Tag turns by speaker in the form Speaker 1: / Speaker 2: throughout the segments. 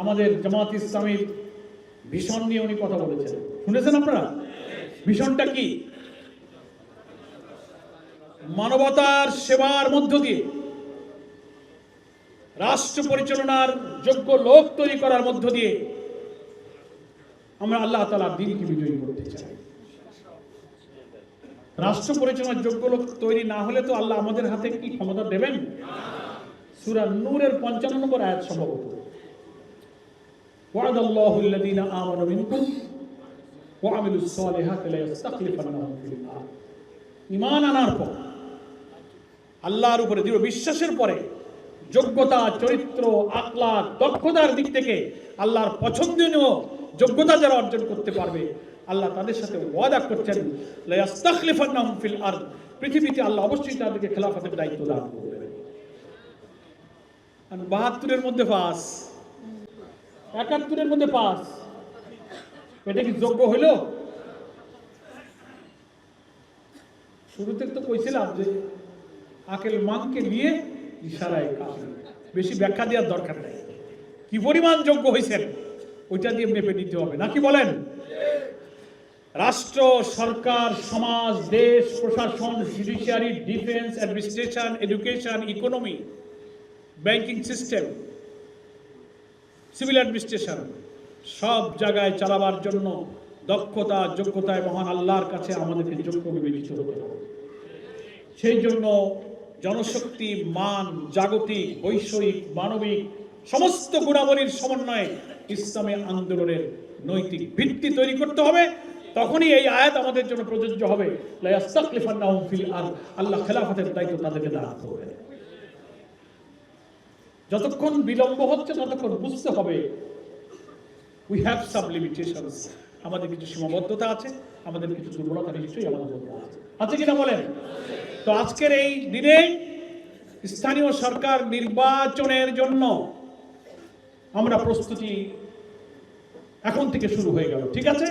Speaker 1: আমাদের জামাত ইসলামীর ভিশন নিয়ে উনি কথা বলেছেন, শুনেছেন আপনারা? ভিশনটা কি? মানবতার সেবার মধ্য দিয়ে রাষ্ট্র পরিচালনার যোগ্য লোক তৈরি করার মধ্য দিয়ে আমরা আল্লাহ তাআলার দ্বীনকে বিজয়ী করতে চাই। রাষ্ট্র পরিচালনার যোগ্য লোক তৈরি না হলে তো আল্লাহ আমাদের হাতে কি ক্ষমতা দেবেন? সূরা নূরের 55 নম্বর আয়াত সম্ভবত, ওয়াদাল্লাহু আল্লাযীনা আমানু মিনকুম ওয়া আমিলুস সালিহাতি লা ইস্তাখলিফান্নাহুম ফিল আরদ। ঈমান আনার পর, আল্লাহর উপরে দৃঢ় বিশ্বাসের পরে, যোগ্যতা, চরিত্র, আখলাক, দক্ষতার দিক থেকে আল্লাহর পছন্দনীয় যোগ্যতা যারা অর্জন করতে পারবে, আল্লাহ তাদের সাথে ওয়াদা করছেন লা ইস্তাখলিফান্নাহুম ফিল আরদ, পৃথিবীতে আল্লাহ অবশ্যই তাদেরকে খেলাফতের দায়িত্ব দান করবেন। আর 72-এর মধ্যে পাস, 71-এর মধ্যে পাস, এটা কি যোগ্য হইল? শুরুতে তো কইছিলাম যে আকেল মানকে নিয়ে ইশারায় কাফি, বেশি ব্যাখ্যা দেওয়ার দরকার নেই। কি পরিমাণ যোগ্য হয়েছেন ওইটা দিয়ে মেপে নিতে হবে, নাকি বলেন? রাষ্ট্র, সরকার, সমাজ, দেশ, প্রশাসন, judiciary, defence, administration, education, economy, banking system, civil administration, সব জায়গায় চালাবার জন্য দক্ষতা, যোগ্যতায় মহান আল্লাহর কাছে আমাদেরকে যোগ্য বিবেচিত হতে হবে। সেই জন্য জনশক্তি, মান, জাগতিক, বৈষয়িক, মানবিক সমস্ত গুণাবলীর সমন্বয়ে ইসলামী আন্দোলনের নৈতিক ভিত্তি তৈরি করতে হবে। তখনই এই আয়াত আমাদের জন্য প্রযোজ্য হবে, লা ইস্তাখলিফান্নাহুম ফিল আরদ, আল্লাহ খেলাফতের দায়িত্ব তাদেরকে দান করবেন। যতক্ষণ বিলম্ব হচ্ছে ততক্ষণ বুঝতে হবে উই হ্যাভ সাম লিমিটেশনস, আমাদের কিছু সীমাবদ্ধতা আছে, আমাদের কিছু দুর্বলতা নিশ্চয়ই আমাদের মধ্যে আছে কিনা বলেন? তো আজকের এই দিনে স্থানীয় সরকার নির্বাচনের জন্য আমরা প্রস্তুতি এখন থেকে শুরু হয়ে গেল, ঠিক আছে?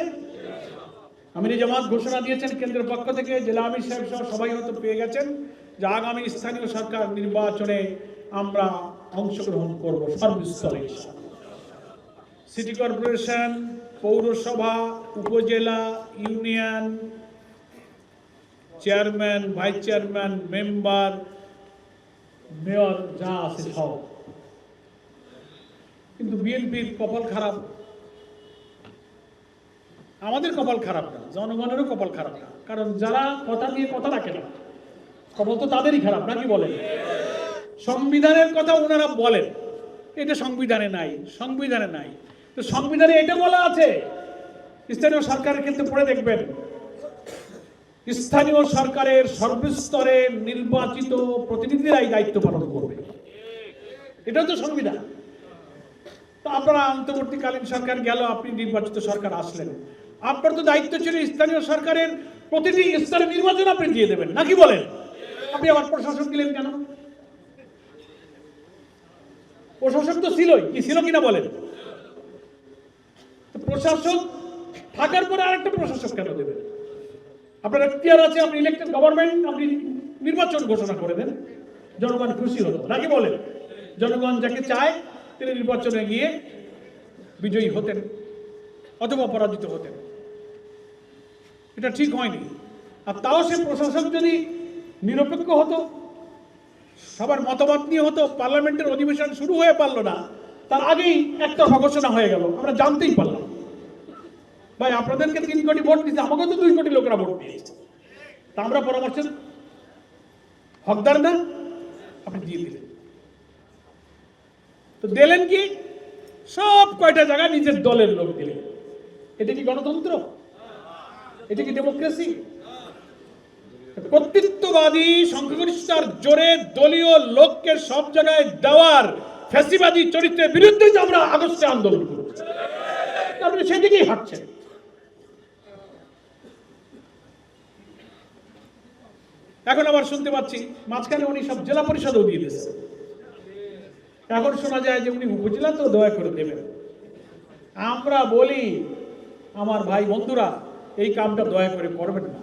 Speaker 1: আমির জামাত ঘোষণা দিয়েছেন কেন্দ্রের পক্ষ থেকে, জেলা আমির সাহেব সহ সবাই হয়তো পেয়ে গেছেন যে আগামী স্থানীয় সরকার নির্বাচনে আমরা অংশগ্রহণ করব সর্বস্তরে। সিটি কর্পোরেশন, পৌরসভা, উপজেলা, union, chairman, vice chairman, member, mayor যা আছে সব। কিন্তু বিএনপির কপাল খারাপ, আমাদের কপাল খারাপ না, জনগণেরও কপাল খারাপ না, কারণ যারা কথা দিয়ে কথা রাখে না, কপাল তো তাদেরই খারাপ, নাকি বলেন? সংবিধানের কথা ওনারা বলেন, এটা সংবিধানে নাই, সংবিধানে নাই। তো সংবিধানে এটা বলা আছে, স্থানীয় সরকারের ক্ষেত্রে পড়ে দেখবেন, স্থানীয় সরকারের সর্বস্তরে নির্বাচিত প্রতিনিধিরাই দায়িত্ব পালন করবে, এটাও তো সংবিধান। তো আপনারা অন্তর্বর্তীকালীন সরকার গেল, আপনি নির্বাচিত সরকার আসলেন, আপনার তো দায়িত্ব ছিল স্থানীয় সরকারের প্রতিটি স্তরে নির্বাচন আপনি দিয়ে দেবেন, নাকি বলেন? আপনি আবার প্রশাসক দিলেন কেন? প্রশাসক তো ছিলই, কি ছিল কিনা বলেন? প্রশাসক থাকার পরে আরেকটা প্রশাসক কেন দেবেন? আপনার এখতিয়ার আছে, আপনি ইলেক্টেড গভর্নমেন্ট, আপনি নির্বাচন ঘোষণা করে দেন, জনগণ খুশি হতো, নাকি বলেন? জনগণ যাকে চায় তিনি নির্বাচনে গিয়ে বিজয়ী হতেন অথবা পরাজিত হতেন। এটা ঠিক হয়নি। আর তাও সে প্রশাসক যদি নিরপেক্ষ হতো, সবার মতামত নিয়ে হতো, পার্লামেন্টের অধিবেশন শুরু হয়ে পারলো না, তার আগেই একটা ঘোষণা হয়ে গেল, আমরা জানতেই পারলাম, ভাই আপনাদেরকে 3 কোটি ভোট দিচ্ছে, আমাকে তো 2 কোটি লোকেরা ভোট দিয়েছে, তা আমরা পরামর্শের হকদার না, আপনি দিয়ে দিলেন। তো দিলেন কি? সব কয়টা জায়গায় নিজের দলের লোক দিলেন। এটা কি গণতন্ত্র? এটা কি ডেমোক্রেসি? কর্তৃত্ববাদী সংখ্যাগরিষ্ঠতার জোরে দলীয় লোককে সব জায়গায় দেওয়ার ফ্যাসিবাদী চরিত্রের বিরুদ্ধে যে আমরা আগস্টে আন্দোলন করেছি, আপনি সেদিকেই হাঁটছেন। এখন আবার শুনতে পাচ্ছি মাঝখানে উনি সব জেলা পরিষদও দিয়ে দিয়েছেন। এখন শোনা যায় যে উনি উপজেলা তো দয়া করে দেবেন। আমরা বলি আমার ভাই বন্ধুরা, এই কামটা দয়া করে করবেন না।